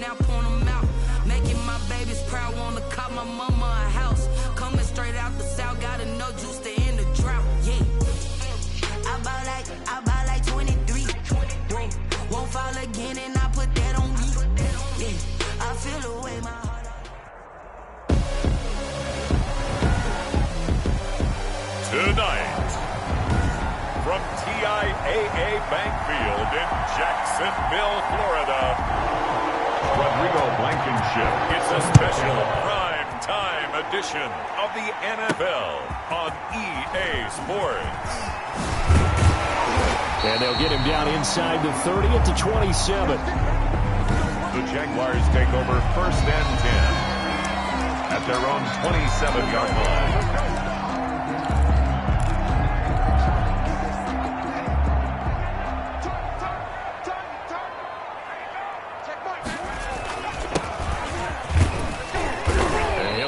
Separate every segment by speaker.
Speaker 1: now point them out. Making my babies proud, wanna cop my mama a house. Coming straight out the south, gotta know juice to end the drought. Yeah. I buy like 23. Won't fall again, and I put that on me. Yeah. I feel the way my heart.
Speaker 2: Tonight, from TIAA Bank Field in Jacksonville, Florida, Rodrigo Blankenship. It's a special prime time edition of the NFL on EA Sports.
Speaker 3: And they'll get him down inside the 30 at the 27.
Speaker 2: The Jaguars take over 1st and 10 at their own 27-yard line.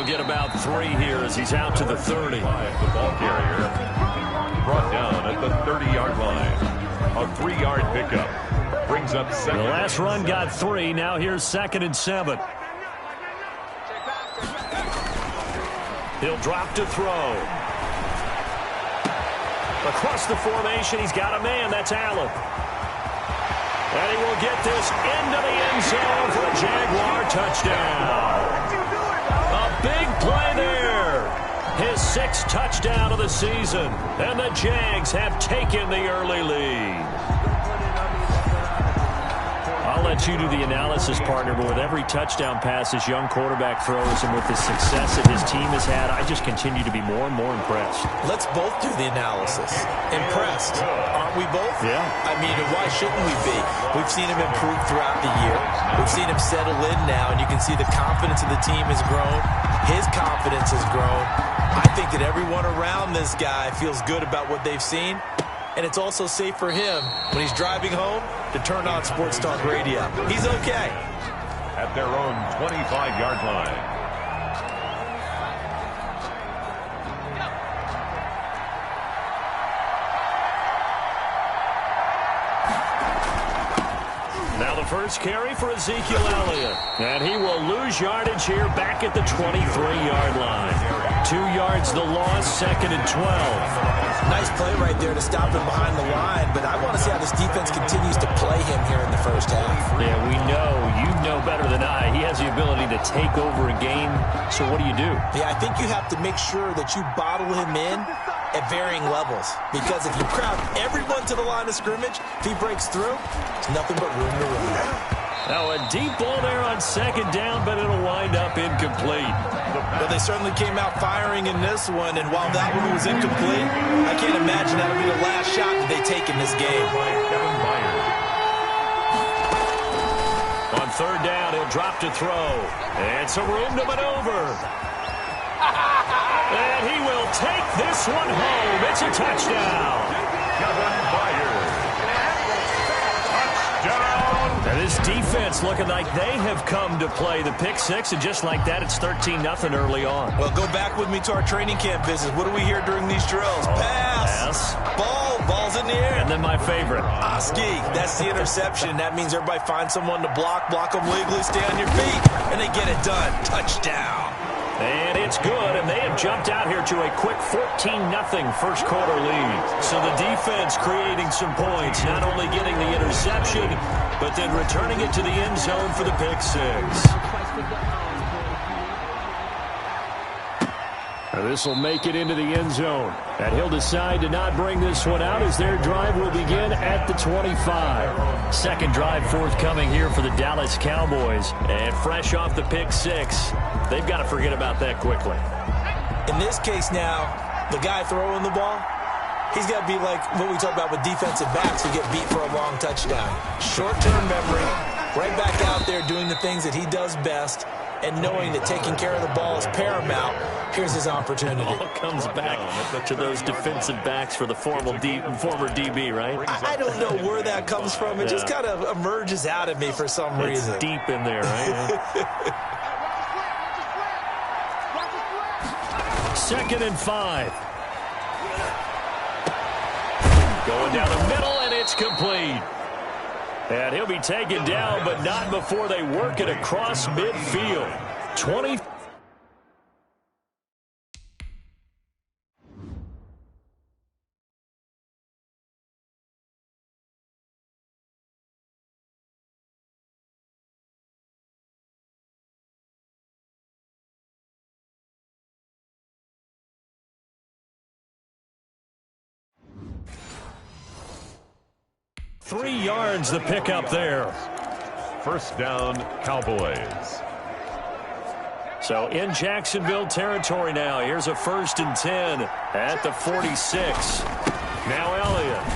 Speaker 3: Get about 3 here as he's out to the 30.
Speaker 2: The ball carrier brought down at the 30-yard line. A 3-yard pickup brings up second.
Speaker 3: The last run got 3. Now here's 2nd and 7. He'll drop to throw. Across the formation, he's got a man. That's Allen. And he will get this into the end zone for a Jaguar touchdown. Big play there. His 6th touchdown of the season. And the Jags have taken the early lead. I'll let you do the analysis, partner, but with every touchdown pass this young quarterback throws and with the success that his team has had, I just continue to be more and more impressed.
Speaker 4: Let's both do the analysis. Impressed. Aren't we both?
Speaker 3: Yeah.
Speaker 4: I mean, why shouldn't we be? We've seen him improve throughout the year. We've seen him settle in now, and you can see the confidence of the team has grown. His confidence has grown. I think that everyone around this guy feels good about what they've seen. And it's also safe for him when he's driving home to turn on Sports Talk Radio. He's okay.
Speaker 2: At their own 25-yard line.
Speaker 3: Now the first carry for Ezekiel Elliott. And he will lose yardage here back at the 23-yard line. 2 yards the loss, 2nd and 12.
Speaker 4: Nice play right there to stop him behind the line, but I want to see how this defense continues to play him here in the first half.
Speaker 3: Yeah, we know. You know better than I. He has the ability to take over a game, so what do you do?
Speaker 4: Yeah, I think you have to make sure that you bottle him in at varying levels, because if you crowd everyone to the line of scrimmage, if he breaks through, there's nothing but room to run.
Speaker 3: Now a deep ball there on 2nd down, but it'll wind up incomplete.
Speaker 4: But they certainly came out firing in this one, and while that one was incomplete, I can't imagine that'll be the last shot that they take in this game.
Speaker 3: On 3rd down, he'll drop to throw. And some room to maneuver. And he will take this one home. It's a touchdown.
Speaker 2: Kevin Byard. Touchdown.
Speaker 3: And this defense looking like they have come to play the pick 6, and just like that, it's 13-0 early on.
Speaker 4: Well, go back with me to our training camp visit. What do we hear during these drills? Pass. Ball's in the air.
Speaker 3: And then my favorite.
Speaker 4: Oski, that's the interception. That means everybody finds someone to block them legally, stay on your feet, and they get it done. Touchdown.
Speaker 3: And it's good, and they have jumped out here to a quick 14-0 first quarter lead. So the defense creating some points, not only getting the interception, but then returning it to the end zone for the pick 6. This will make it into the end zone. And he'll decide to not bring this one out as their drive will begin at the 25. Second drive forthcoming here for the Dallas Cowboys. And fresh off the pick 6, they've got to forget about that quickly.
Speaker 4: In this case now, the guy throwing the ball, he's got to be like what we talk about with defensive backs who get beat for a long touchdown. Short-term memory, right back out there doing the things that he does best, and knowing that taking care of the ball is paramount. Here's his opportunity.
Speaker 3: It all comes back to those defensive backs for the former DB, right?
Speaker 4: I don't know where that comes from. It just kind of emerges out of me for some reason.
Speaker 3: It's deep in there, right? 2nd and 5. Going down the middle, and it's complete. And he'll be taken down, but not before they work it across midfield. 20. Three yards the pickup there.
Speaker 2: First down, Cowboys.
Speaker 3: So in Jacksonville territory now. Here's a 1st and 10 at the 46. Now Elliott.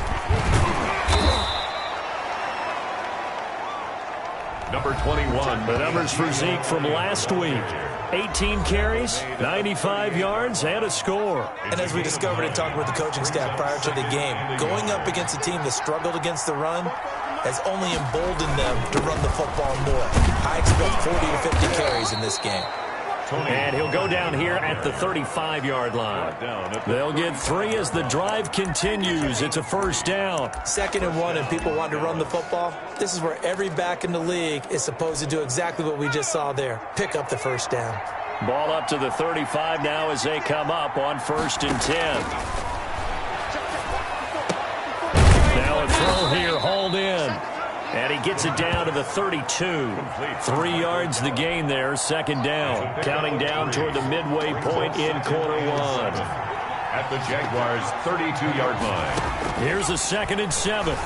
Speaker 2: Number 21.
Speaker 3: The numbers for Zeke from last week. 18 carries, 95 yards, and a score.
Speaker 4: And as we discovered in talking with the coaching staff prior to the game, going up against a team that struggled against the run has only emboldened them to run the football more. I expect 40 to 50 carries in this game.
Speaker 3: And he'll go down here at the 35-yard line. They'll get 3 as the drive continues. It's a 1st down.
Speaker 4: 2nd and 1, and people want to run the football. This is where every back in the league is supposed to do exactly what we just saw there. Pick up the 1st down.
Speaker 3: Ball up to the 35 now as they come up on 1st and 10. Now a throw here, hauled in. And he gets it down to the 32. 3 yards the gain there, 2nd down. Counting down toward the midway point in quarter 1.
Speaker 2: At the Jaguars' 32-yard line.
Speaker 3: Here's a 2nd and 7.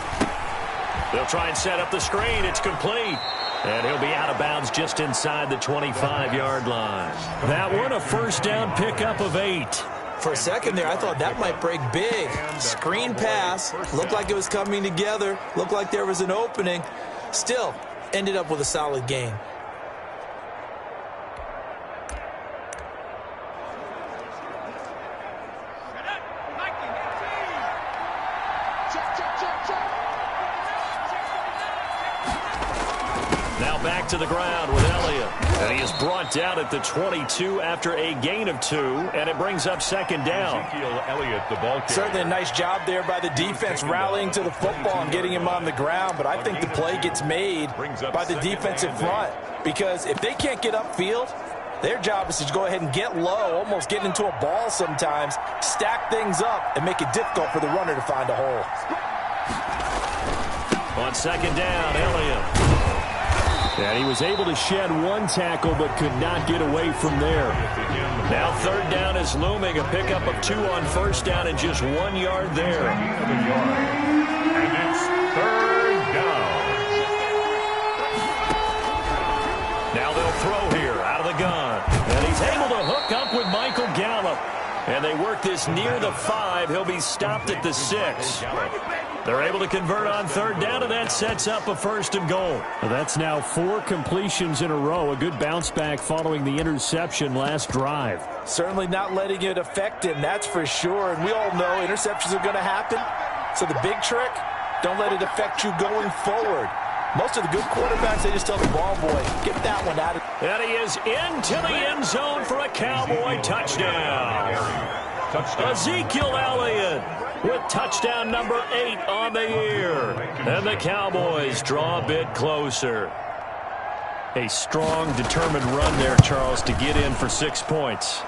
Speaker 3: They'll try and set up the screen. It's complete. And he'll be out of bounds just inside the 25-yard line. That one, a 1st down pickup of 8.
Speaker 4: For a second there, I thought that might break big. Screen pass, looked like it was coming together, looked like there was an opening. Still, ended up with a solid gain.
Speaker 3: Now back to the ground with Elliott. And he is brought down at the 22 after a gain of 2, and it brings up 2nd down.
Speaker 2: Elliott, the ball carrier.
Speaker 5: Certainly a nice job there by the defense rallying to the football and getting him on the ground, but I think the play gets made by the defensive front because if they can't get upfield, their job is to go ahead and get low, almost get into a ball sometimes, stack things up, and make it difficult for the runner to find a hole.
Speaker 3: On 2nd down, Elliott. And he was able to shed 1 tackle but could not get away from there. Now 3rd down is looming. A pickup of 2 on 1st down and just 1 yard there.
Speaker 2: And it's 3rd down.
Speaker 3: Now they'll throw here out of the gun. And he's able to hook up with Michael Gallup. And they work this near the 5. He'll be stopped at the 6. They're able to convert on 3rd down, and that sets up a 1st and goal. Well, that's now 4 completions in a row. A good bounce back following the interception last drive.
Speaker 5: Certainly not letting it affect him, that's for sure. And we all know interceptions are going to happen. So the big trick, don't let it affect you going forward. Most of the good quarterbacks, they just tell the ball boy, get that one out of.
Speaker 3: And he is into the end zone for a Cowboy touchdown. Ezekiel Elliott with touchdown number 8 on the year. And the Cowboys draw a bit closer. A strong, determined run there, Charles, to get in for 6 points.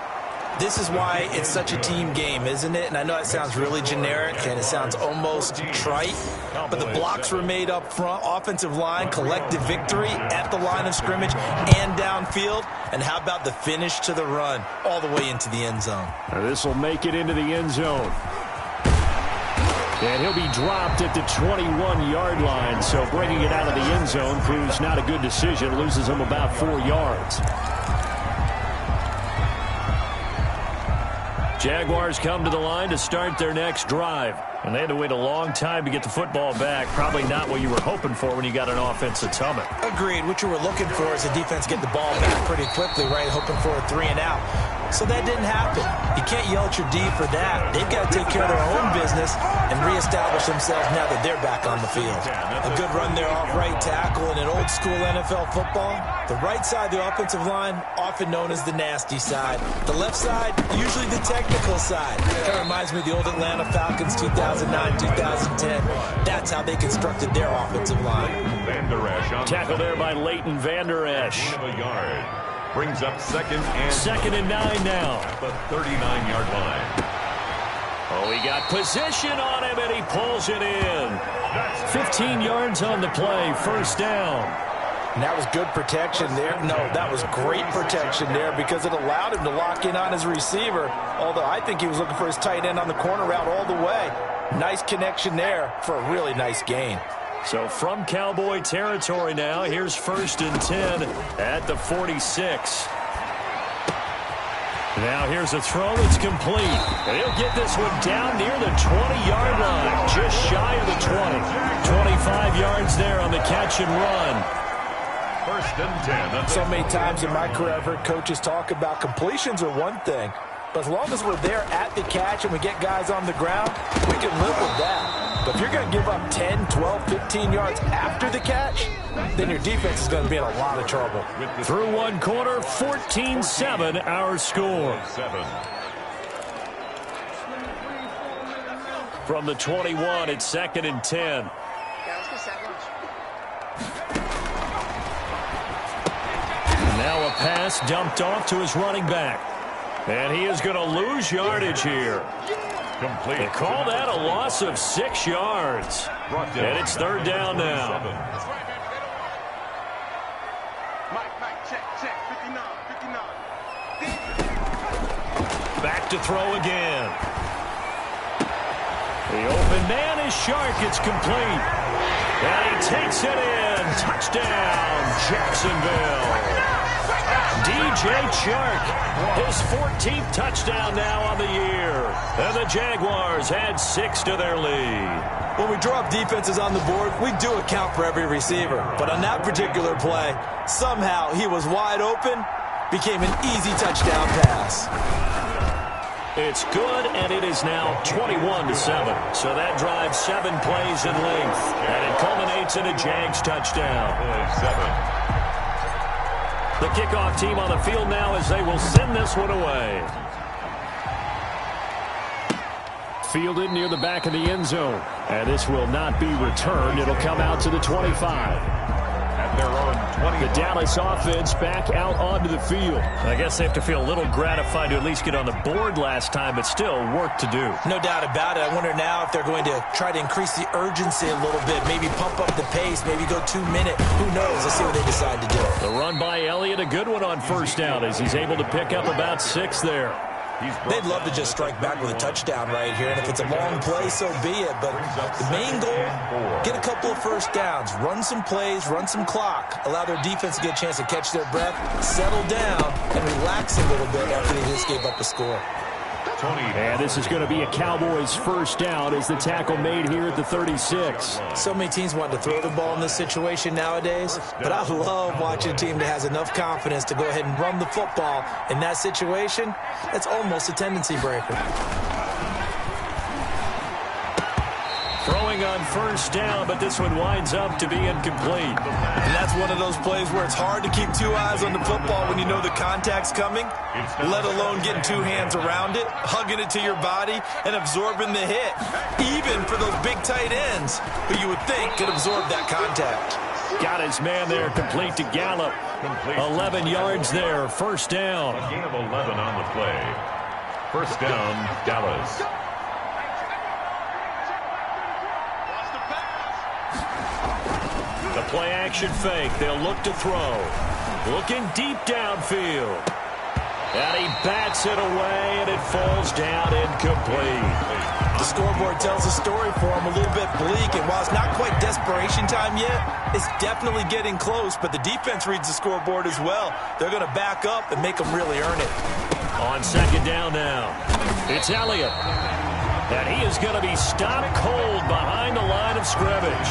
Speaker 4: This is why it's such a team game, isn't it? And I know it sounds really generic and it sounds almost trite, but the blocks were made up front, offensive line, collective victory at the line of scrimmage and downfield. And how about the finish to the run all the way into the end zone?
Speaker 3: This will make it into the end zone. And he'll be dropped at the 21-yard line, so bringing it out of the end zone proves not a good decision, loses him about 4 yards. Jaguars come to the line to start their next drive. And they had to wait a long time to get the football back. Probably not what you were hoping for when you got an offense that's humming.
Speaker 4: Agreed. What you were looking for is the defense get the ball back pretty quickly, right? Hoping for a 3 and out. So that didn't happen. You can't yell at your D for that. They've got to take care of their own business and reestablish themselves now that they're back on the field. A good run there off right tackle in an old school NFL football. The right side of the offensive line, often known as the nasty side. The left side, usually the technical side. That reminds me of the old Atlanta Falcons 2009-2010. That's how they constructed their offensive line.
Speaker 3: Tackle there by Leighton Vander Esch.
Speaker 2: Brings up second and
Speaker 3: 9 now.
Speaker 2: At the 39-yard line.
Speaker 3: Oh, he got position on him, and he pulls it in. 15 yards on the play, first down.
Speaker 5: And that was good protection there. No, that was great protection there because it allowed him to lock in on his receiver, although I think he was looking for his tight end on the corner route all the way. Nice connection there for a really nice gain.
Speaker 3: So from Cowboy territory now, here's first and 10 at the 46. Now here's a throw that's complete. And he'll get this one down near the 20-yard line, just shy of the 20. 25 yards there on the catch and run.
Speaker 2: First and 10.
Speaker 5: So many times in my career I've heard coaches talk about completions are one thing, but as long as we're there at the catch and we get guys on the ground, we can live with that. But if you're going to give up 10, 12, 15 yards after the catch, then your defense is going to be in a lot of trouble.
Speaker 3: Through one quarter, 14-7 our score. From the 21, it's second and 10. Now a pass dumped off to his running back. And he is going to lose yardage here.
Speaker 2: Complete.
Speaker 3: They call that a loss of 6 yards. And it's third down now. Back to throw again. The open man is Shark. It's complete. And he takes it in. Touchdown, Jacksonville. DJ Chark, his 14th touchdown now on the year. And the Jaguars add 6 to their lead.
Speaker 4: When we draw up defenses on the board, we do account for every receiver. But on that particular play, somehow he was wide open, became an easy touchdown pass.
Speaker 3: It's good, and it is now 21-7. So that drives 7 plays in length. And it culminates in a Jags touchdown.
Speaker 2: 7.
Speaker 3: The kickoff team on the field now as they will send this one away. Fielded near the back of the end zone. And this will not be returned. It'll come out to the 25.
Speaker 2: At their own 20.
Speaker 3: The Dallas offense back out onto the field. I guess they have to feel a little gratified to at least get on the board last time, but still work to do.
Speaker 4: No doubt about it. I wonder now if they're going to try to increase the urgency a little bit, maybe pump up the pace, maybe go 2 minute. Who knows? Let's see what they decide to do.
Speaker 3: The run by Elliott, a good one on first down as he's able to pick up about 6 there.
Speaker 4: They'd love to just strike back with a touchdown right here, and if it's a long play, so be it. But the main goal, get a couple of first downs, run some plays, run some clock, allow their defense to get a chance to catch their breath, settle down, and relax a little bit after they just gave up a score.
Speaker 3: And this is going to be a Cowboys first down as the tackle made here at the 36.
Speaker 4: So many teams want to throw the ball in this situation nowadays, but I love watching a team that has enough confidence to go ahead and run the football. In that situation, that's almost a tendency breaker.
Speaker 3: Throwing on first down, but this one winds up to be incomplete.
Speaker 4: And that's one of those plays where it's hard to keep 2 eyes on the football when you know the contact's coming, let alone getting 2 hands around it, hugging it to your body, and absorbing the hit. Even for those big tight ends who you would think could absorb that contact.
Speaker 3: Got his man there, complete to Gallup. 11 yards there, first down.
Speaker 2: A gain of 11 on the play. First down, Dallas.
Speaker 3: The play action fake. They'll look to throw. Looking deep downfield. And he bats it away, and it falls down incomplete.
Speaker 4: The scoreboard tells a story for him, a little bit bleak, and while it's not quite desperation time yet, it's definitely getting close, but the defense reads the scoreboard as well. They're going to back up and make them really earn it.
Speaker 3: On second down now, it's Elliott. And he is going to be stopped cold behind the line of scrimmage.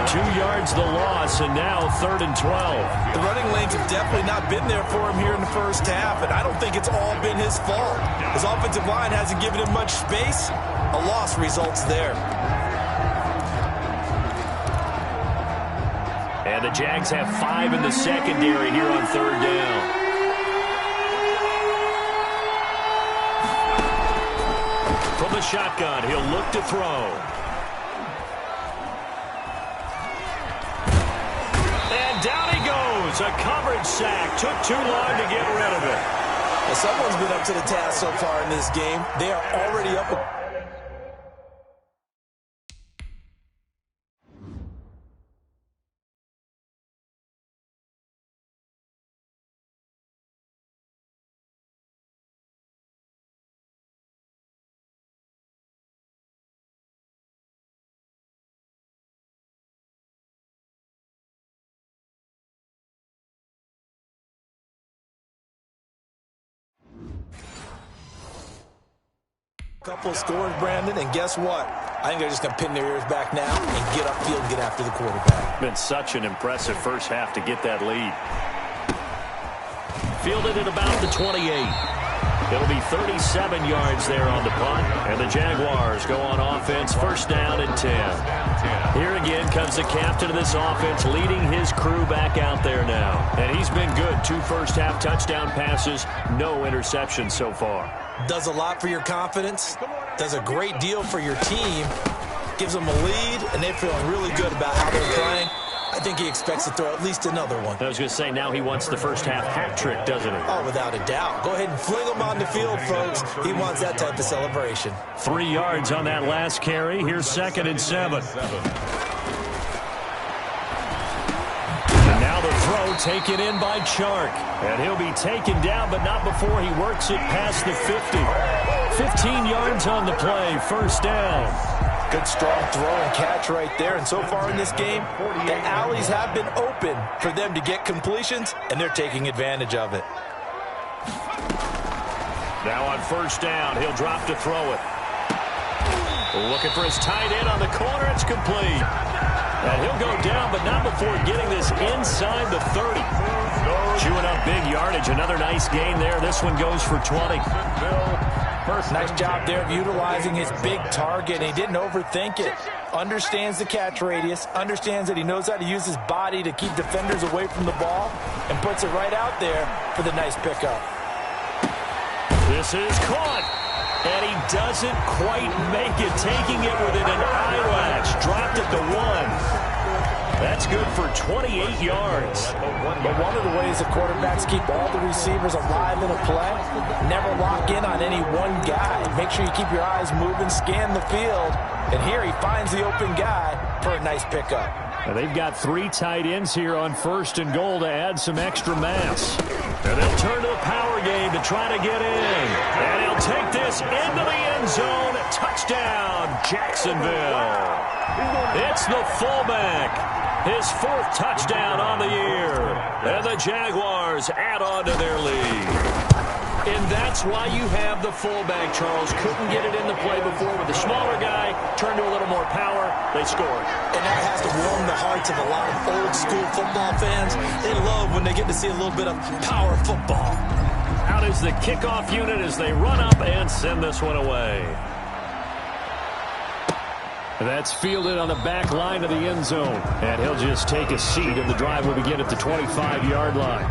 Speaker 3: 2 yards the loss, and now 3rd and 12.
Speaker 5: The running lanes have definitely not been there for him here in the first half, and I don't think it's all been his fault. His offensive line hasn't given him much space. A loss results there.
Speaker 3: And the Jags have 5 in the secondary here on 3rd down. From the shotgun, he'll look to throw. And down he goes. A coverage sack. Took too long to get rid of it.
Speaker 5: Well, someone's been up to the task so far in this game. They are already up. Couple scores, Brandon, and guess what? I think they're just going to pin their ears back now and get upfield and get after the quarterback.
Speaker 3: Been such an impressive first half to get that lead. Fielded at about the 28. It'll be 37 yards there on the punt, and the Jaguars go on offense, 1st down and 10. Here again comes the captain of this offense, leading his crew back out there now. And he's been good. 2 first-half touchdown passes, no interceptions so far.
Speaker 5: Does a lot for your confidence, does a great deal for your team, gives them a lead, and they're feeling really good about how they're playing. I think he expects to throw at least another one.
Speaker 3: I was going to say, now he wants the first-half hat trick, doesn't he?
Speaker 5: Oh, without a doubt. Go ahead and fling him on the field, folks. He wants that type of celebration.
Speaker 3: 3 yards on that last carry. Here's 2nd and 7. And now the throw taken in by Chark. And he'll be taken down, but not before he works it past the 50. 15 yards on the play, 1st down.
Speaker 5: Good strong throw and catch right there. And so far in this game, the alleys have been open for them to get completions, and they're taking advantage of it.
Speaker 3: Now on 1st down, he'll drop to throw it. Looking for his tight end on the corner. It's complete. And he'll go down, but not before getting this inside the 30. Chewing up big yardage. Another nice gain there. This one goes for 20.
Speaker 5: Nice job there of utilizing his big target. He didn't overthink it. Understands the catch radius. Understands that he knows how to use his body to keep defenders away from the ball. And puts it right out there for the nice pickup.
Speaker 3: This is caught. And he doesn't quite make it. Taking it within an eyelash. Dropped at the 1. That's good for 28 yards.
Speaker 5: But one of the ways the quarterbacks keep all the receivers alive in a play, never lock in on any one guy. Make sure you keep your eyes moving, scan the field. And here he finds the open guy for a nice pickup.
Speaker 3: And they've got 3 tight ends here on 1st and goal to add some extra mass. And they'll turn to the power game to try to get in. And he'll take this into the end zone. Touchdown, Jacksonville. It's the fullback. His 4th touchdown on the year. And the Jaguars add on to their lead. And that's why you have the fullback, Charles. Couldn't get it in the play before with the smaller guy. Turned to a little more power. They scored.
Speaker 5: And that has to warm the hearts of a lot of old-school football fans. They love when they get to see a little bit of power football.
Speaker 3: Out is the kickoff unit as they run up and send this one away. That's fielded on the back line of the end zone. And he'll just take a seat, and the drive will begin at the 25-yard line.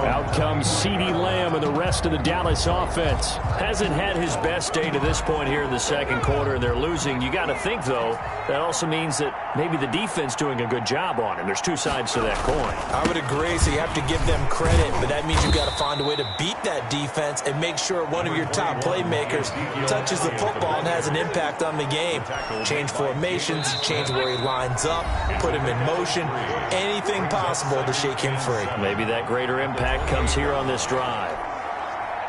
Speaker 3: Out comes CeeDee Lamb and the rest of the Dallas offense. Hasn't had his best day to this point here in the 2nd quarter, and they're losing. You got to think, though, that also means that maybe the defense doing a good job on him. There's 2 sides to that coin.
Speaker 5: I would agree, so you have to give them credit, but that means you've got to find a way to beat that defense and make sure one of your top playmakers touches the football and has an impact on the game. Change formations, change where he lines up, put him in motion, anything possible to shake him free.
Speaker 3: Maybe that greater impact comes here on this drive.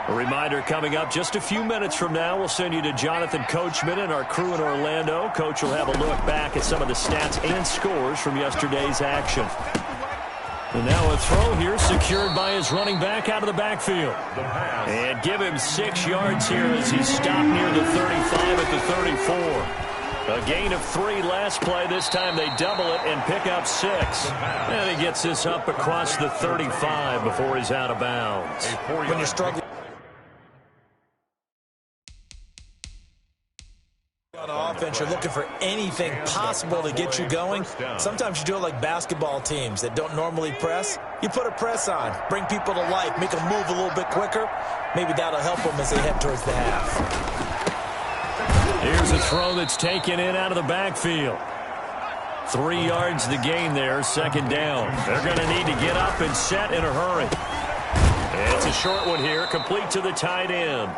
Speaker 3: A reminder coming up just a few minutes from now, we'll send you to Jonathan Coachman and our crew in Orlando. Coach will have a look back at some of the stats and scores from yesterday's action. And now a throw here secured by his running back out of the backfield. And give him 6 yards here as he stopped near the 35 at the 34. A gain of 3 last play. This time they double it and pick up 6. And he gets this up across the 35 before he's out of bounds.
Speaker 5: When you're struggling on offense, you're looking for anything possible to get you going. Sometimes you do it like basketball teams that don't normally press. You put a press on, bring people to life, make them move a little bit quicker. Maybe that'll help them as they head towards the half.
Speaker 3: Here's a throw that's taken in out of the backfield. 3 yards the gain there, second down. They're going to need to get up and set in a hurry. It's a short one here, complete to the tight end.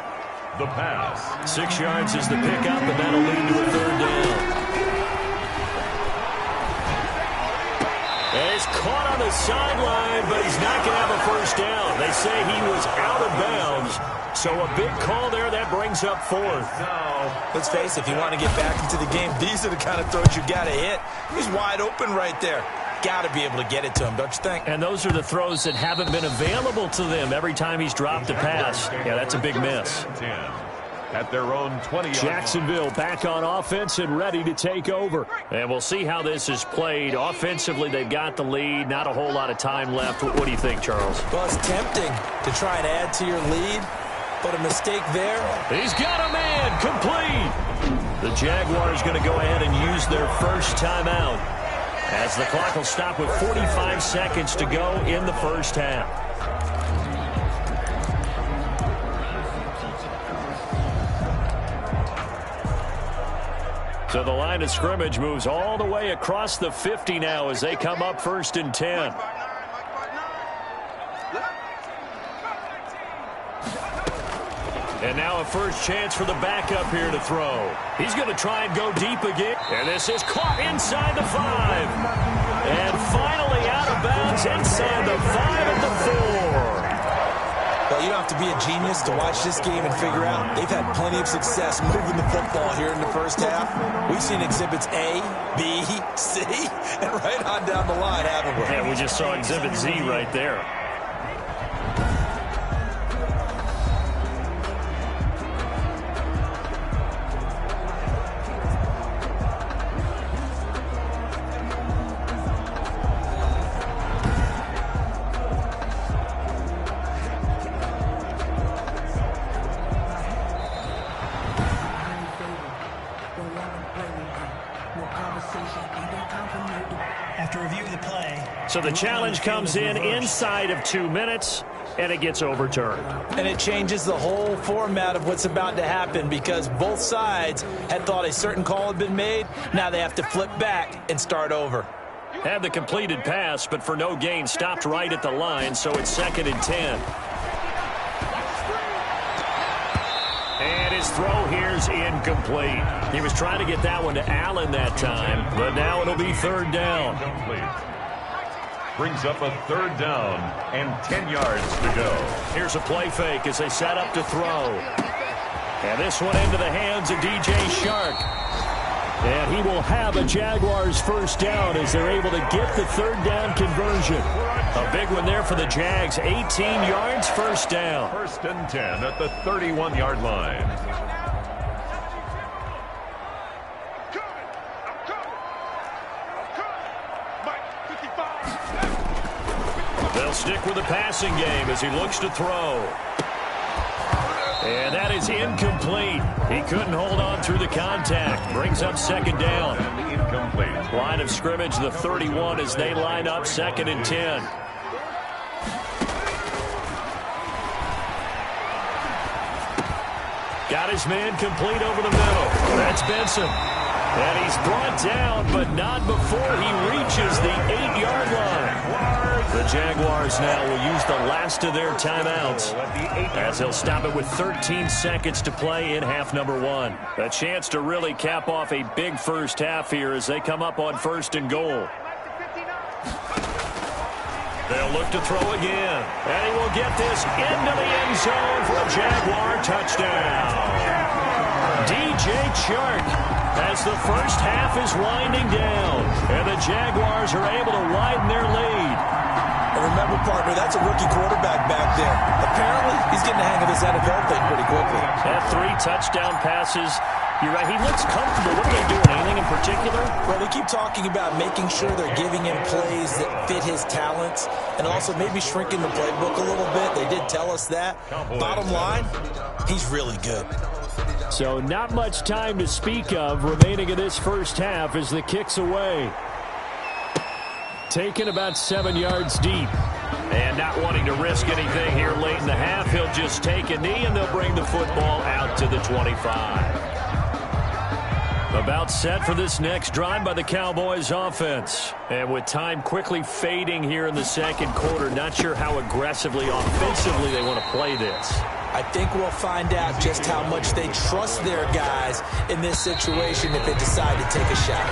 Speaker 2: The pass.
Speaker 3: 6 yards is the pickup, and that'll lead to a third down. And he's caught on the sideline, but he's not going to have a first down. They say he was out of bounds, so a big call there that brings up 4th.
Speaker 5: Let's face it, if you want to get back into the game, these are the kind of throws you got to hit. He's wide open right there. Got to be able to get it to him, don't you think?
Speaker 3: And those are the throws that haven't been available to them every time he's dropped a pass. Yeah, that's a big miss.
Speaker 2: At their own 20.
Speaker 3: Jacksonville back on offense and ready to take over. And we'll see how this is played. Offensively, they've got the lead. Not a whole lot of time left. What do you think, Charles?
Speaker 5: Well, it's tempting to try and add to your lead, but a mistake there.
Speaker 3: He's got a man complete. The Jaguars going to go ahead and use their first timeout, as the clock will stop with 45 seconds to go in the first half. So the line of scrimmage moves all the way across the 50 now as they come up 1st and 10. And now a first chance for the backup here to throw. He's going to try and go deep again. And this is caught inside the 5. And finally out of bounds inside the 5 at the 4.
Speaker 5: Well, you don't have to be a genius to watch this game and figure out they've had plenty of success moving the football here in the first half. We've seen exhibits A, B, C, and right on down the line, haven't we?
Speaker 3: Yeah, we just saw exhibit Z right there. So the challenge comes in inside of 2 minutes, and it gets overturned.
Speaker 5: And it changes the whole format of what's about to happen because both sides had thought a certain call had been made. Now they have to flip back and start over.
Speaker 3: Had the completed pass, but for no gain, stopped right at the line, so it's 2nd and 10. And his throw here's incomplete. He was trying to get that one to Allen that time, but now it'll be 3rd down.
Speaker 2: Brings up a 3rd down and 10 yards to go.
Speaker 3: Here's a play fake as they set up to throw. And this one into the hands of DJ Shark. And he will have a Jaguars first down as they're able to get the 3rd down conversion. A big one there for the Jags. 18 yards, first down.
Speaker 2: 1st and 10 at the 31-yard line.
Speaker 3: They'll stick with the passing game as he looks to throw. And that is incomplete. He couldn't hold on through the contact. Brings up 2nd down.
Speaker 2: Incomplete.
Speaker 3: Line of scrimmage, the 31 as they line up 2nd and 10. Got his man complete over the middle. That's Benson. And he's brought down, but not before he reaches the 8-yard line. The Jaguars now will use the last of their timeouts as they'll stop it with 13 seconds to play in half number 1. A chance to really cap off a big first half here as they come up on 1st and goal. They'll look to throw again. And he will get this into the end zone for a Jaguar touchdown. DJ Chark as the first half is winding down. And the Jaguars are able to widen their lead.
Speaker 5: And remember, partner, that's a rookie quarterback back there. Apparently, he's getting the hang of this NFL thing pretty quickly.
Speaker 3: Had 3 touchdown passes. You're right, he looks comfortable. What are they doing? Anything in particular?
Speaker 5: Well, they keep talking about making sure they're giving him plays that fit his talents and also maybe shrinking the playbook a little bit. They did tell us that. Bottom line, he's really good.
Speaker 3: So not much time to speak of remaining in this first half as the kick's away. Taken about 7 yards deep. And not wanting to risk anything here late in the half, he'll just take a knee and they'll bring the football out to the 25. About set for this next drive by the Cowboys offense. And with time quickly fading here in the second quarter, not sure how aggressively, offensively they want to play this.
Speaker 5: I think we'll find out just how much they trust their guys in this situation if they decide to take a shot.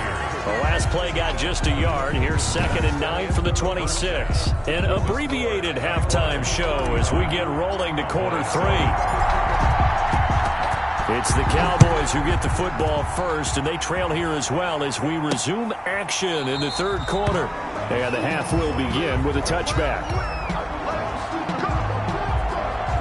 Speaker 3: The last play got just a yard. Here's 2nd and 9 from the 26. An abbreviated halftime show as we get rolling to quarter 3. It's the Cowboys who get the football first, and they trail here as well as we resume action in the third quarter. And the half will begin with a touchback.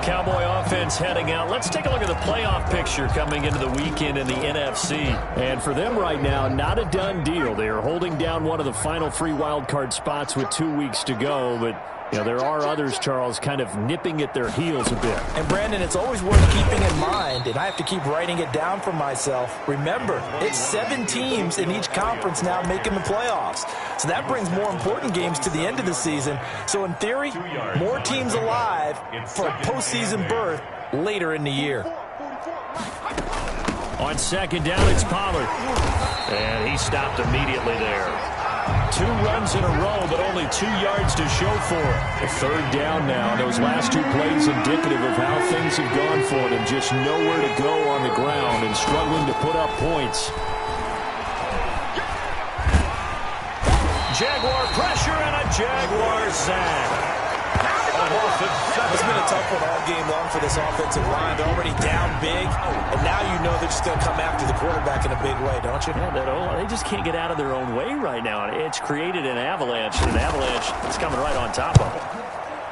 Speaker 3: Cowboy offense heading out. Let's take a look at the playoff picture coming into the weekend in the NFC. And for them right now, not a done deal. They are holding down one of the final 3 wildcard spots with 2 weeks to go, but you know, there are others, Charles, kind of nipping at their heels a bit.
Speaker 5: And, Brandon, it's always worth keeping in mind, and I have to keep writing it down for myself. Remember, it's 7 teams in each conference now making the playoffs. So that brings more important games to the end of the season. So, in theory, more teams alive for a postseason berth later in the year.
Speaker 3: On 2nd down, it's Pollard. And he stopped immediately there. 2 runs in a row, but only 2 yards to show for it. A 3rd down now. Those last 2 plays indicative of how things have gone for them. Just nowhere to go on the ground and struggling to put up points. Jaguar pressure and a Jaguar sack.
Speaker 5: It's been a tough one all game long for this offensive line. They're already down big, and now you know they're just going to come after the quarterback in a big way, don't you?
Speaker 3: Yeah, they just can't get out of their own way right now. It's created an avalanche, and an avalanche is coming right on top of them.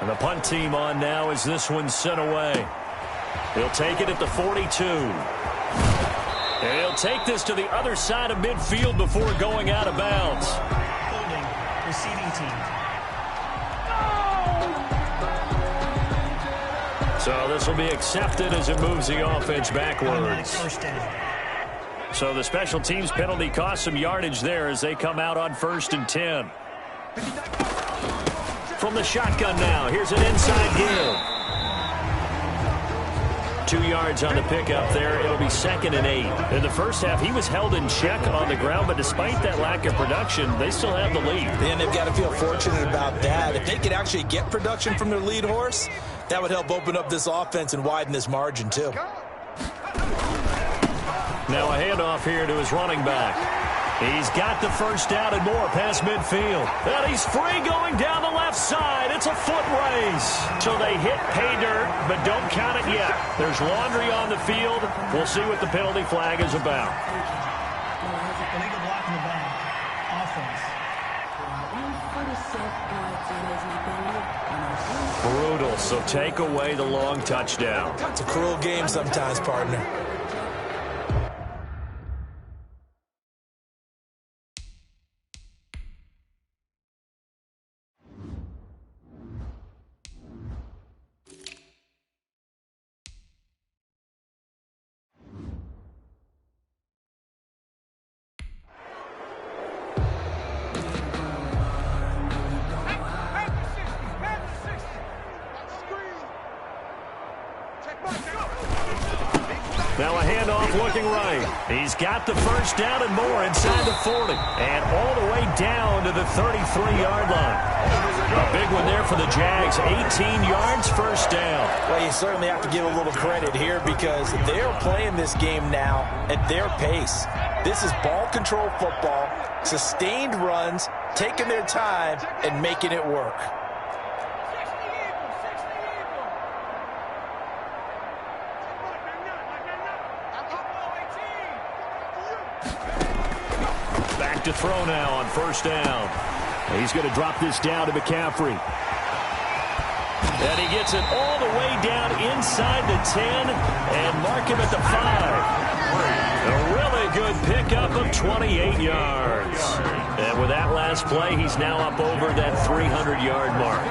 Speaker 3: And the punt team on now as this one's sent away. He'll take it at the 42. And he'll take this to the other side of midfield before going out of bounds.
Speaker 6: Holding, receiving team.
Speaker 3: So this will be accepted as it moves the offense backwards. So the special teams penalty cost some yardage there as they come out on 1st and 10. From the shotgun now, here's an inside give. 2 yards on the pickup there. It'll be 2nd and 8. In the first half, he was held in check on the ground, but despite that lack of production, they still have the lead.
Speaker 5: And they've got to feel fortunate about that. If they could actually get production from their lead horse, that would help open up this offense and widen this margin, too.
Speaker 3: Now a handoff here to his running back. He's got the 1st down and more past midfield. And he's free going down the left side. It's a foot race. So they hit pay dirt, but don't count it yet. There's laundry on the field. We'll see what the penalty flag is about.
Speaker 6: Illegal block in the back. Offense.
Speaker 3: Brutal, so take away the long touchdown.
Speaker 5: It's a cruel game sometimes, partner.
Speaker 3: Now a handoff looking right. He's got the 1st down and more inside the 40. And all the way down to the 33-yard line. A big one there for the Jags. 18 yards, 1st down.
Speaker 5: Well, you certainly have to give a little credit here because they're playing this game now at their pace. This is ball control football, sustained runs, taking their time, and making it work.
Speaker 3: To throw now on 1st down. He's going to drop this down to McCaffrey. And he gets it all the way down inside the 10 and mark him at the 5. A really good pickup of 28 yards. And with that last play, he's now up over that 300-yard mark.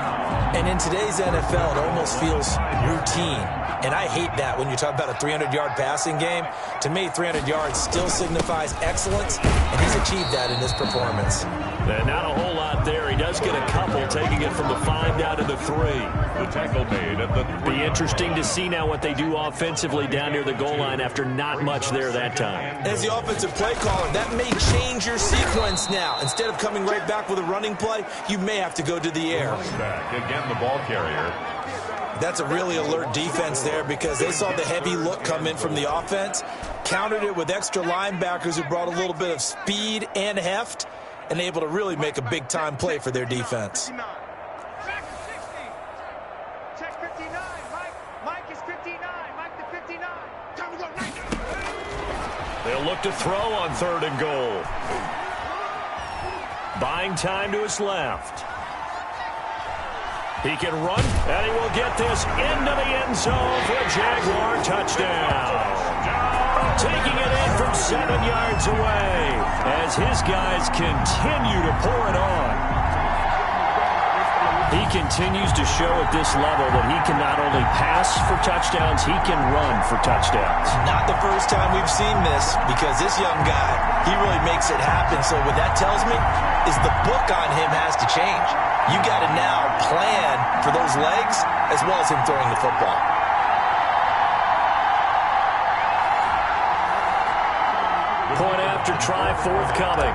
Speaker 4: And in today's NFL, it almost feels routine. And I hate that when you talk about a 300-yard passing game. To me, 300 yards still signifies excellence, and he's achieved that in this performance.
Speaker 3: And not a whole lot there. He does get a couple, taking it from the 5 down to the 3.
Speaker 2: The tackle made at the 3.
Speaker 3: Be interesting to see now what they do offensively down near the goal line after not much there that time.
Speaker 4: As the offensive play caller, that may change your sequence now. Instead of coming right back with a running play, you may have to go to the air.
Speaker 2: Back again, the ball carrier.
Speaker 4: That's a really alert defense there because they saw the heavy look come in from the offense, countered it with extra linebackers who brought a little bit of speed and heft, and able to really make a big-time play for their defense.
Speaker 7: Check 59. Mike is 59. Mike the 59. Time to go right now.
Speaker 3: They'll look to throw on 3rd and goal. Buying time to his left. He can run, and he will get this into the end zone for a Jaguar touchdown. Taking it in from 7 yards away as his guys continue to pour it on. He continues to show at this level that he can not only pass for touchdowns, he can run for touchdowns.
Speaker 4: Not the first time we've seen this because this young guy, he really makes it happen. So what that tells me is the book on him has to change. You got to now plan for those legs as well as him throwing the football.
Speaker 3: Point after try forthcoming.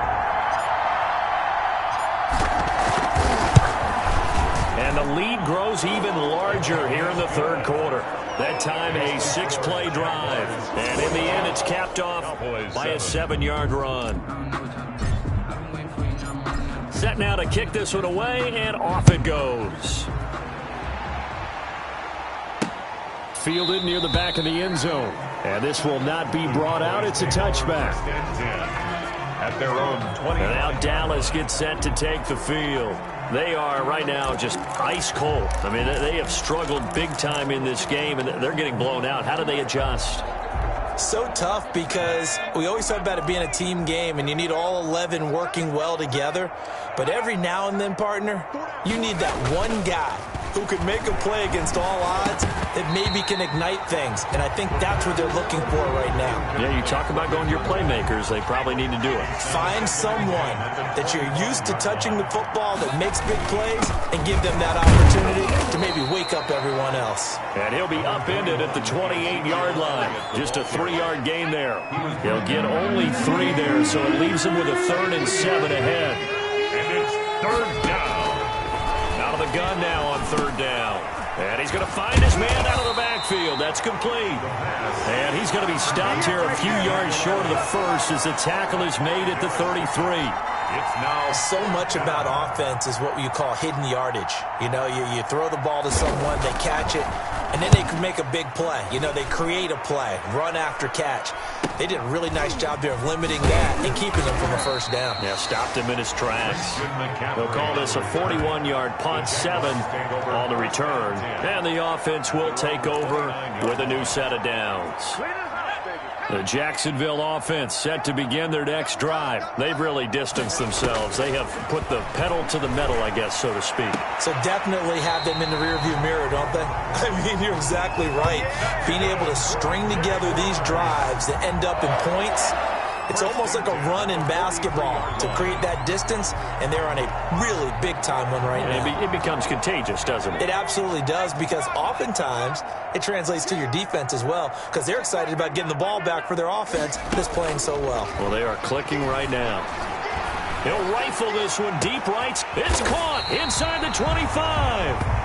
Speaker 3: And the lead grows even larger here in the 3rd quarter. That time a 6-play drive. And in the end, it's capped off by a 7-yard run. Set now to kick this one away, and off it goes. Fielded near the back of the end zone. And this will not be brought out. It's a touchback.
Speaker 2: At their own 20.
Speaker 3: And now Dallas gets set to take the field. They are right now just ice cold. I mean, they have struggled big time in this game, and they're getting blown out. How do they adjust?
Speaker 4: So tough because we always talk about it being a team game and you need all 11 working well together. But every now and then, partner, you need that one guy who can make a play against all odds that maybe can ignite things. And I think that's what they're looking for right now.
Speaker 3: Yeah, you talk about going to your playmakers. They probably need to do it.
Speaker 4: Find someone that you're used to touching the football that makes big plays and give them that opportunity to maybe wake up everyone else.
Speaker 3: And he'll be upended at the 28-yard line. Just a 3-yard gain there. He'll get only 3 there, so it leaves him with a 3rd and 7 ahead.
Speaker 2: And it's 3rd down.
Speaker 3: Out of the gun now on 3rd down. And he's going to find his man out of the backfield. That's complete. And he's going to be stopped here a few yards short of the first as the tackle is made at the 33.
Speaker 4: It's now so much about offense is what you call hidden yardage. You know, you throw the ball to someone, they catch it, and then they can make a big play. You know, they create a play, run after catch. They did a really nice job there of limiting that and keeping him from a 1st down.
Speaker 3: Yeah, stopped him in his tracks. They'll call this a 41-yard punt, 7 on the return. And the offense will take over with a new set of downs. The Jacksonville offense set to begin their next drive. They've really distanced themselves. They have put the pedal to the metal, I guess, so to speak.
Speaker 4: So definitely have them in the rearview mirror, don't they? I mean, you're exactly right. Being able to string together these drives that end up in points, it's almost like a run in basketball to create that distance, and they're on a really big-time one right now.
Speaker 3: It becomes contagious, doesn't it?
Speaker 4: It absolutely does, because oftentimes it translates to your defense as well, because they're excited about getting the ball back for their offense that's playing so well.
Speaker 3: Well, they are clicking right now. He'll rifle this one deep right. It's caught inside the 25.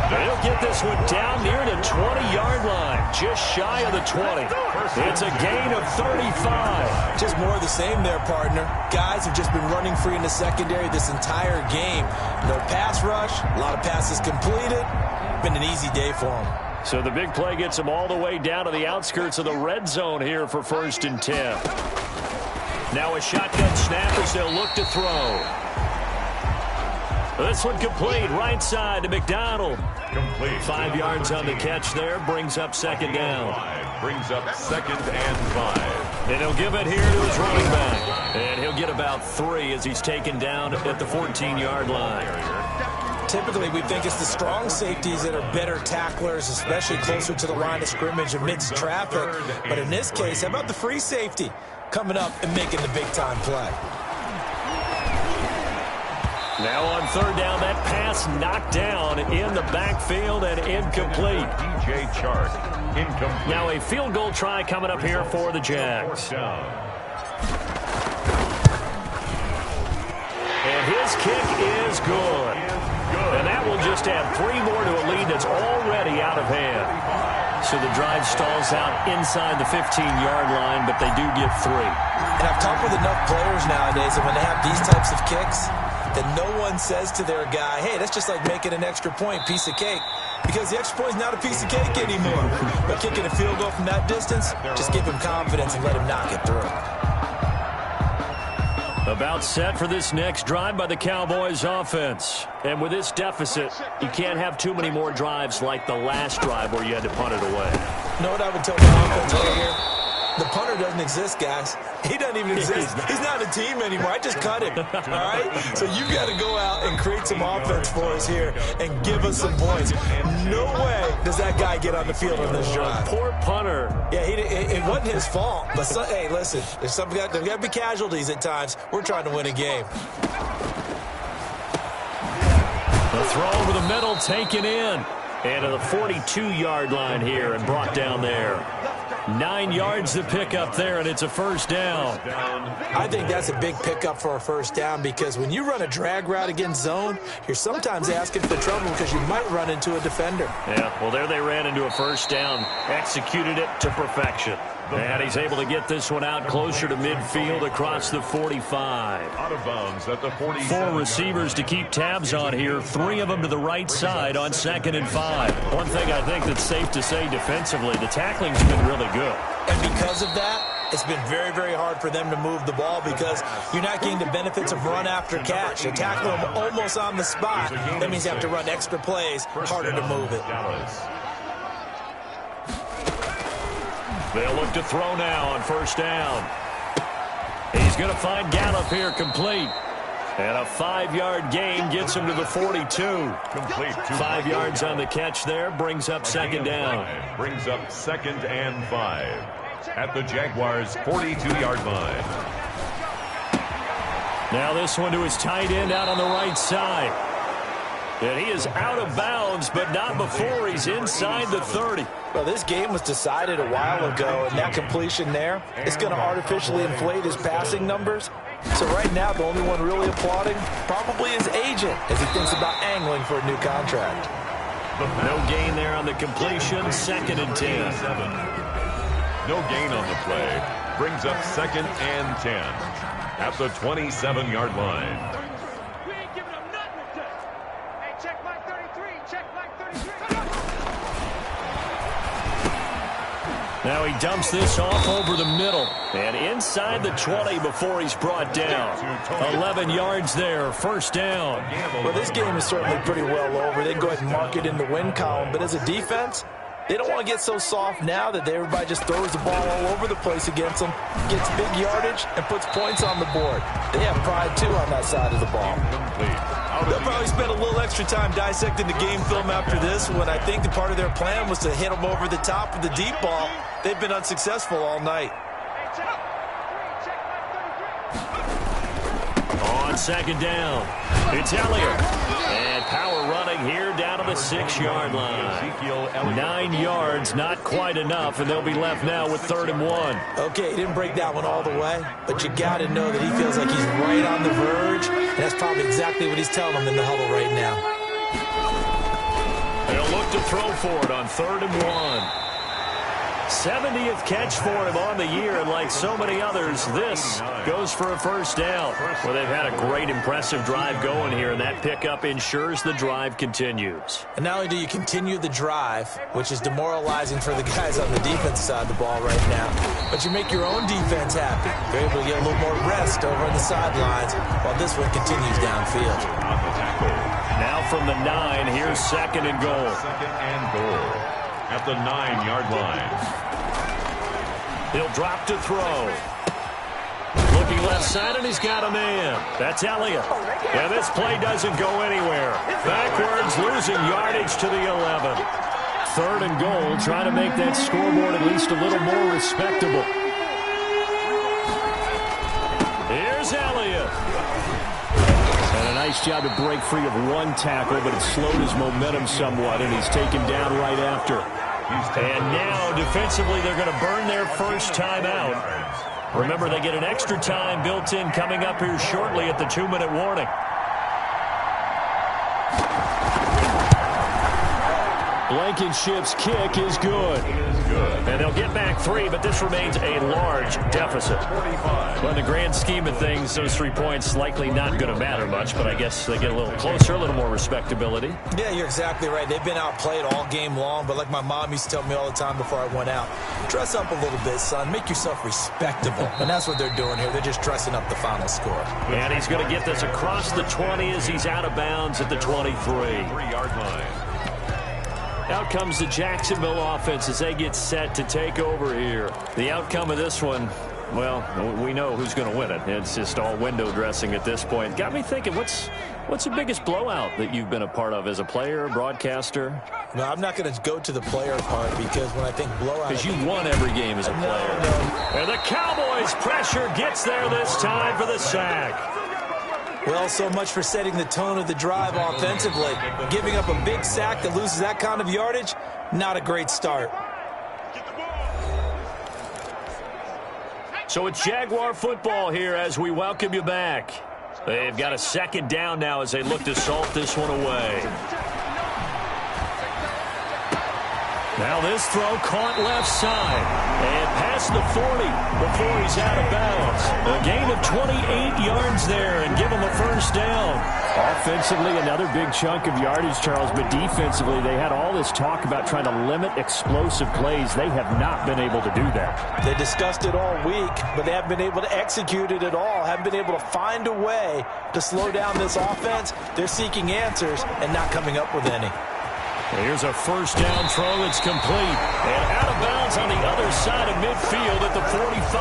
Speaker 3: They'll get this one down near the 20-yard line, just shy of the 20. It's a gain of 35.
Speaker 4: Just more of the same there, partner. Guys have just been running free in the secondary this entire game. No pass rush, a lot of passes completed. Been an easy day for them.
Speaker 3: So the big play gets them all the way down to the outskirts of the red zone here for 1st and 10. Now a shotgun snap as they'll look to throw. This one complete, right side to McDonald.
Speaker 2: Complete.
Speaker 3: 5 yards on the catch there, brings up second down.
Speaker 2: Brings up 2nd and 5.
Speaker 3: And he'll give it here to his running back. And he'll get about 3 as he's taken down at the 14-yard line.
Speaker 5: Typically, we think it's the strong safeties that are better tacklers, especially closer to the line of scrimmage amidst traffic. But in this case, how about the free safety coming up and making the big-time play?
Speaker 3: Now on third down, that pass knocked down in the backfield and incomplete.
Speaker 2: DJ Chark, incomplete.
Speaker 3: Now a field goal try coming up here for the Jags. And his kick is good. And that will just add 3 more to a lead that's already out of hand. So the drive stalls out inside the 15-yard line, but they do get 3.
Speaker 5: And I've talked with enough players nowadays that when they have these types of kicks, that no one says to their guy, hey, that's just like making an extra point, piece of cake. Because the extra point is not a piece of cake anymore. But kicking a field goal from that distance, just give him confidence and let him knock it through.
Speaker 3: About set for this next drive by the Cowboys offense. And with this deficit, you can't have too many more drives like the last drive where you had to punt it away.
Speaker 5: You know what I would tell the offense right here? The punter doesn't exist, guys. He doesn't even exist. He's not a team anymore. I just cut him, all right? So you got to go out and create some offense for us here and give us some points. No way does that guy get on the field on this drive.
Speaker 3: Poor punter.
Speaker 5: Yeah, it wasn't his fault. But, hey, listen, there's got to be casualties at times. We're trying to win a game.
Speaker 3: The throw over the middle taken in. And to the 42-yard line here and brought down there. 9 yards to pick up there, and it's a first down.
Speaker 5: I think that's a big pickup for a first down because when you run a drag route against zone, you're sometimes asking for trouble because you might run into a defender.
Speaker 3: Yeah, well, there they ran into a first down, executed it to perfection. And he's able to get this one out closer to midfield across the 45.
Speaker 2: Out of bounds at the 47.
Speaker 3: 4 receivers to keep tabs on here. 3 of them to the right side on 2nd and 5. One thing I think that's safe to say defensively, the tackling's been really good.
Speaker 5: And because of that, it's been very, very hard for them to move the ball because you're not getting the benefits of run after catch. You tackle them almost on the spot. That means you have to run extra plays, harder to move it.
Speaker 3: They'll look to throw now on first down. He's going to find Gallup here complete. And a 5-yard gain gets him to the 42.
Speaker 2: Complete.
Speaker 3: 5 yards on the catch there, brings up second down.
Speaker 2: Brings up 2nd and 5 at the Jaguars' 42-yard line.
Speaker 3: Now this one to his tight end out on the right side. And he is out of bounds, but not before he's inside the 30.
Speaker 5: Well, this game was decided a while ago, and that completion there is going to artificially inflate his passing numbers. So right now, the only one really applauding probably his agent as he thinks about angling for a new contract.
Speaker 3: No gain there on the completion, 2nd and 10.
Speaker 2: No gain on the play. Brings up 2nd and 10 at the 27-yard line.
Speaker 7: We ain't giving them nothing to do. Hey, check Mike 33. Check Mike 33.
Speaker 3: Now he dumps this off over the middle and inside the 20 before he's brought down. 11 yards there, first down.
Speaker 5: Well, this game is certainly pretty well over. They can go ahead and mark it in the win column, but as a defense, they don't want to get so soft now that everybody just throws the ball all over the place against them, gets big yardage, and puts points on the board. They have pride, too, on that side of the ball. They'll probably spend a little extra time dissecting the game film after this when I think the part of their plan was to hit them over the top of the deep ball. They've been unsuccessful all night.
Speaker 3: On second down, it's Elliott. And power running here down to the 6-yard line. 9 yards, not quite enough, and they'll be left now with 3rd and 1.
Speaker 5: Okay, he didn't break that one all the way, but you got to know that he feels like he's right on the verge, and that's probably exactly what he's telling them in the huddle right now.
Speaker 3: They'll look to throw for it on 3rd and 1. 70th catch for him on the year, and like so many others, this goes for a first down. Well, they've had a great, impressive drive going here, and that pickup ensures the drive continues.
Speaker 5: And not only do you continue the drive, which is demoralizing for the guys on the defense side of the ball right now, but you make your own defense happy. You're able to get a little more rest over on the sidelines while this one continues downfield.
Speaker 3: from the 9. Here's second and goal.
Speaker 2: Second and goal at the 9-yard line.
Speaker 3: He'll drop to throw. Looking left side, and he's got a man. That's Elliott. And this play doesn't go anywhere. Backwards, losing yardage to the 11. Third and goal, trying to make that scoreboard at least a little more respectable. Here's Elliott. And a nice job to break free of one tackle, but it slowed his momentum somewhat, and he's taken down right after. And now, defensively, they're going to burn their first time out. Remember, they get an extra time built in coming up here shortly at the 2-minute warning. Blankenship's kick is good. And they'll get back 3, but this remains a large deficit. But in the grand scheme of things, those 3 points likely not going to matter much, but I guess they get a little closer, a little more respectability.
Speaker 4: Yeah, you're exactly right. They've been outplayed all game long, but like my mom used to tell me all the time before I went out, dress up a little bit, son. Make yourself respectable. And that's what they're doing here. They're just dressing up the final score.
Speaker 3: And he's going to get this across the 20 as he's out of bounds at the 23.
Speaker 2: 3-yard line.
Speaker 3: Out comes the Jacksonville offense as they get set to take over here. The outcome of this one, well, we know who's going to win it. It's just all window dressing at this point. Got me thinking, what's the biggest blowout that you've been a part of as a player, broadcaster?
Speaker 4: No, I'm not going to go to the player part because when I think blowout...
Speaker 3: Because you won every game as a player.
Speaker 4: No.
Speaker 3: And the Cowboys' pressure gets there this time for the sack.
Speaker 4: Well, so much for setting the tone of the drive offensively. Giving up a big sack that loses that kind of yardage, not a great start.
Speaker 3: So it's Jaguar football here as we welcome you back. They've got a second down now as they look to salt this one away. Now this throw caught left side and past the 40 before he's out of bounds. A gain of 28 yards there and give him a first down. Offensively, another big chunk of yardage, Charles, but defensively, they had all this talk about trying to limit explosive plays. They have not been able to do that.
Speaker 4: They discussed it all week, but they haven't been able to execute it at all. Haven't been able to find a way to slow down this offense. They're seeking answers and not coming up with any.
Speaker 3: Here's a first down throw that's complete. And out of bounds on the other side of midfield at the 45.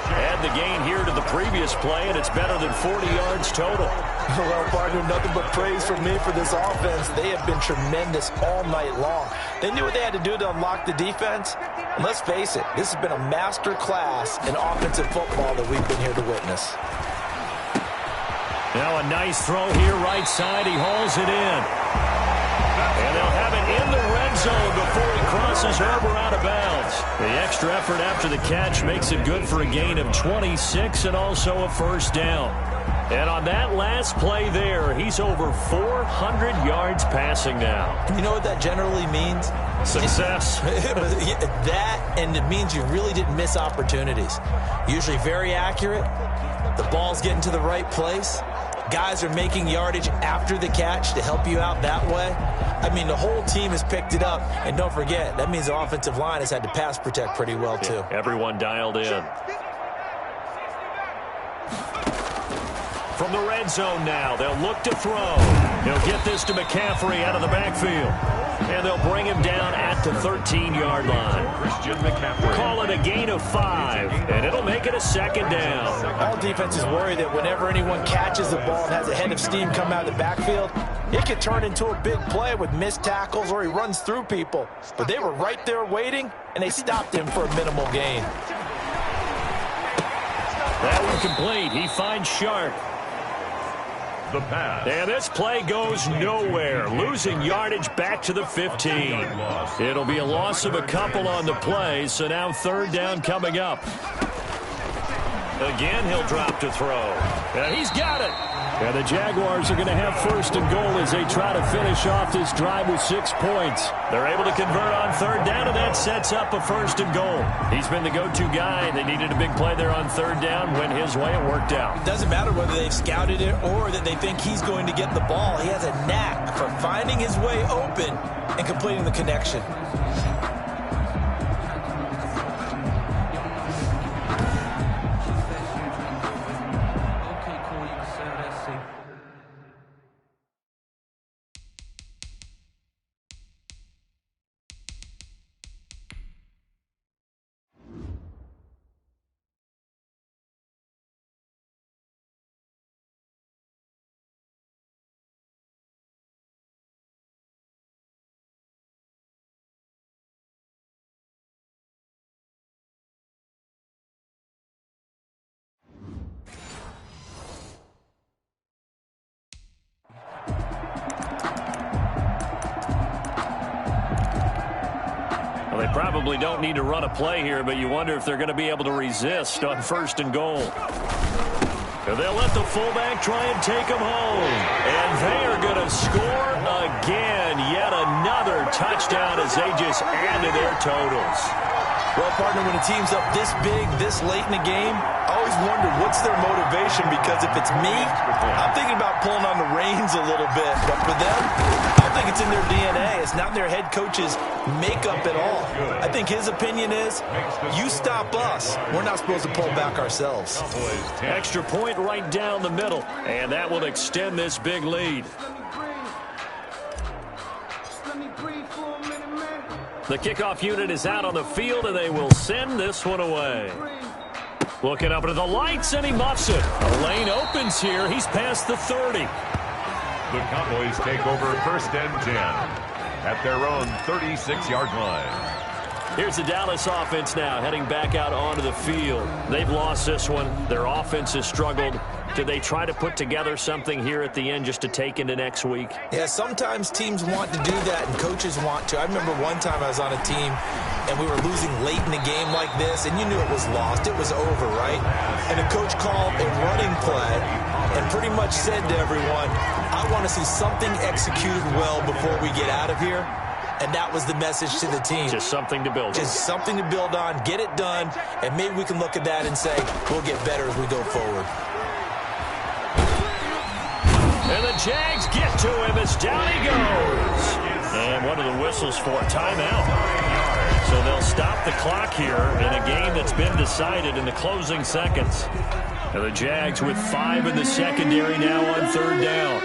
Speaker 3: Add the gain here to the previous play, and it's better than 40 yards total.
Speaker 4: Well, partner, nothing but praise from me for this offense. They have been tremendous all night long. They knew what they had to do to unlock the defense. And let's face it, this has been a master class in offensive football that we've been here to witness.
Speaker 3: Now a nice throw here, right side. He hauls it in. And they'll have it in the red zone before he crosses over out of bounds. The extra effort after the catch makes it good for a gain of 26 and also a first down. And on that last play there, he's over 400 yards passing now.
Speaker 4: You know what that generally means?
Speaker 3: Success.
Speaker 4: That, and it means you really didn't miss opportunities. Usually very accurate. The ball's getting to the right place. Guys are making yardage after the catch to help you out that way. I mean, the whole team has picked it up. And don't forget, that means the offensive line has had to pass protect pretty well, too.
Speaker 3: Yeah, everyone dialed in. From the red zone now, they'll look to throw. He'll get this to McCaffrey out of the backfield. And they'll bring him down at the 13-yard line.
Speaker 2: Christian McCaffrey.
Speaker 3: Call it a gain of 5, and it'll make it a second down.
Speaker 4: All defenses worry that whenever anyone catches the ball and has a head of steam come out of the backfield, it could turn into a big play with missed tackles or he runs through people. But they were right there waiting, and they stopped him for a minimal gain.
Speaker 3: That one complete. He finds Sharp.
Speaker 2: The pass.
Speaker 3: And this play goes nowhere. Losing yardage back to the 15. It'll be a loss of a couple on the play, so now third down coming up. Again, he'll drop to throw. And he's got it. And the Jaguars are going to have first and goal as they try to finish off this drive with 6 points. They're able to convert on third down, and that sets up a first and goal. He's been the go-to guy. They needed a big play there on third down. Went his way. It worked out.
Speaker 4: It doesn't matter whether they've scouted it or that they think he's going to get the ball. He has a knack for finding his way open and completing the connection.
Speaker 3: Well, they probably don't need to run a play here, but you wonder if they're going to be able to resist on 1st and goal. They'll let the fullback try and take him home. And they are going to score again. Yet another touchdown as they just add to their totals.
Speaker 4: Well, partner, when a team's up this big, this late in the game, I always wonder what's their motivation, because if it's me, I'm thinking about pulling on the reins a little bit. But for them, I don't think it's in their DNA. It's not in their head coach's makeup at all. I think his opinion is, you stop us, we're not supposed to pull back ourselves.
Speaker 3: Extra point right down the middle, and that will extend this big lead. The kickoff unit is out on the field, and they will send this one away. Looking up into the lights, and he muffs it. A lane opens here. He's past the 30.
Speaker 2: The Cowboys take over 1st and 10 at their own 36-yard line.
Speaker 3: Here's the Dallas offense now, heading back out onto the field. They've lost this one. Their offense has struggled. Do they try to put together something here at the end just to take into next week?
Speaker 4: Yeah, sometimes teams want to do that and coaches want to. I remember one time I was on a team and we were losing late in the game like this, and you knew it was lost. It was over, right? And the coach called a running play and pretty much said to everyone, I want to see something executed well before we get out of here. And that was the message to the team.
Speaker 3: Just something to build on.
Speaker 4: Just something to build on, get it done, and maybe we can look at that and say, we'll get better as we go forward.
Speaker 3: And the Jags get to him as down he goes. And one of the whistles for timeout. So they'll stop the clock here in a game that's been decided in the closing seconds. And the Jags with 5 in the secondary now on 3rd down.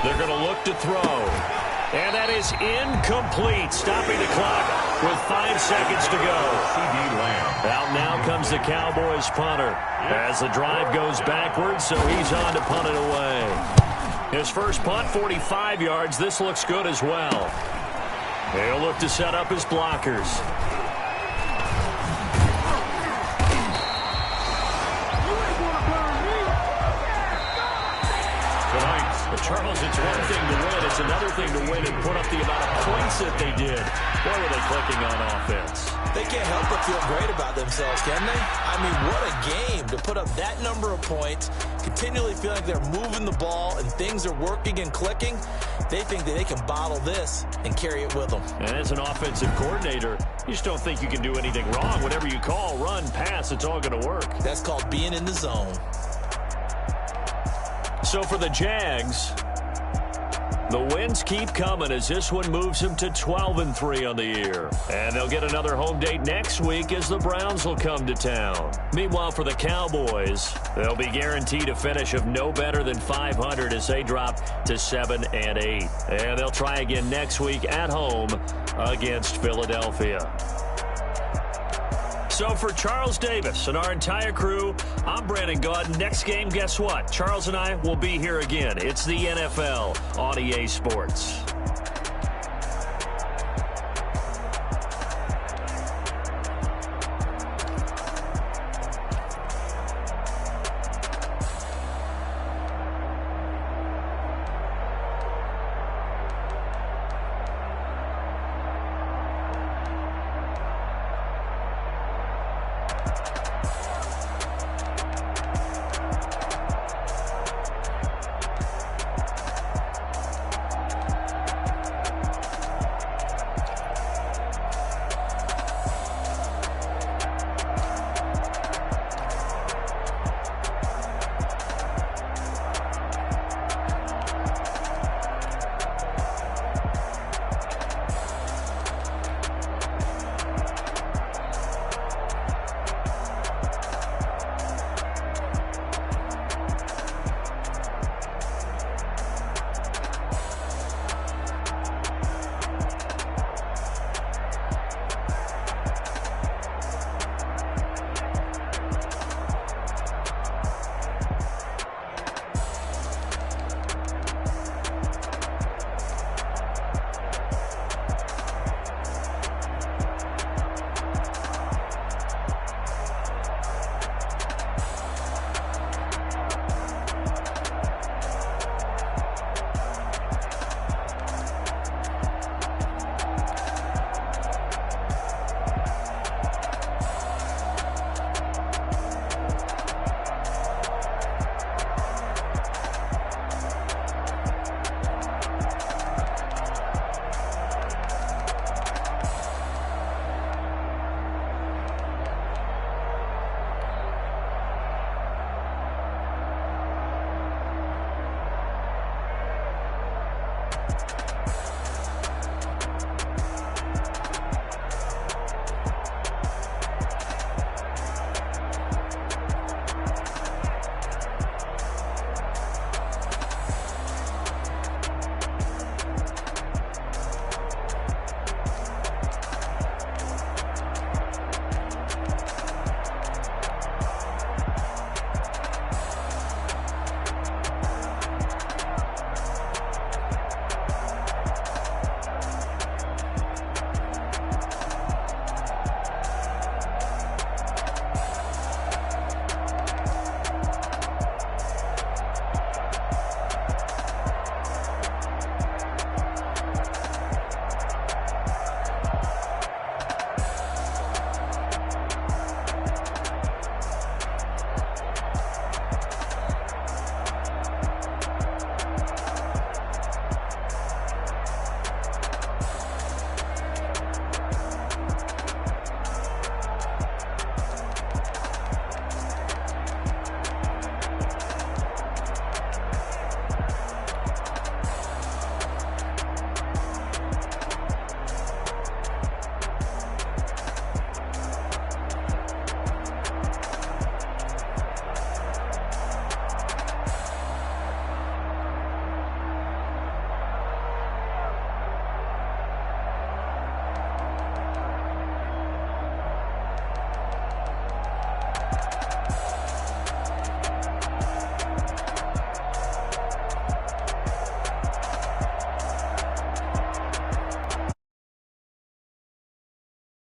Speaker 3: They're going to look to throw. And that is incomplete, stopping the clock with 5 seconds to go. Out now comes the Cowboys punter as the drive goes backwards, so he's on to punt it away. His first punt, 45 yards. This looks good as well. He'll look to set up his blockers. Charles, it's one thing to win. It's another thing to win and put up the amount of points that they did. Boy, were they clicking on offense.
Speaker 4: They can't help but feel great about themselves, can they? I mean, what a game to put up that number of points, continually feeling like they're moving the ball and things are working and clicking. They think that they can bottle this and carry it with them.
Speaker 3: And as an offensive coordinator, you just don't think you can do anything wrong. Whatever you call, run, pass, it's all going to work.
Speaker 4: That's called being in the zone.
Speaker 3: So for the Jags, the wins keep coming as this one moves them to 12-3 on the year. And they'll get another home date next week as the Browns will come to town. Meanwhile, for the Cowboys, they'll be guaranteed a finish of no better than 500 as they drop to 7-8. And they'll try again next week at home against Philadelphia. So for Charles Davis and our entire crew, I'm Brandon Gaudin. Next game, guess what? Charles and I will be here again. It's the NFL on EA Sports.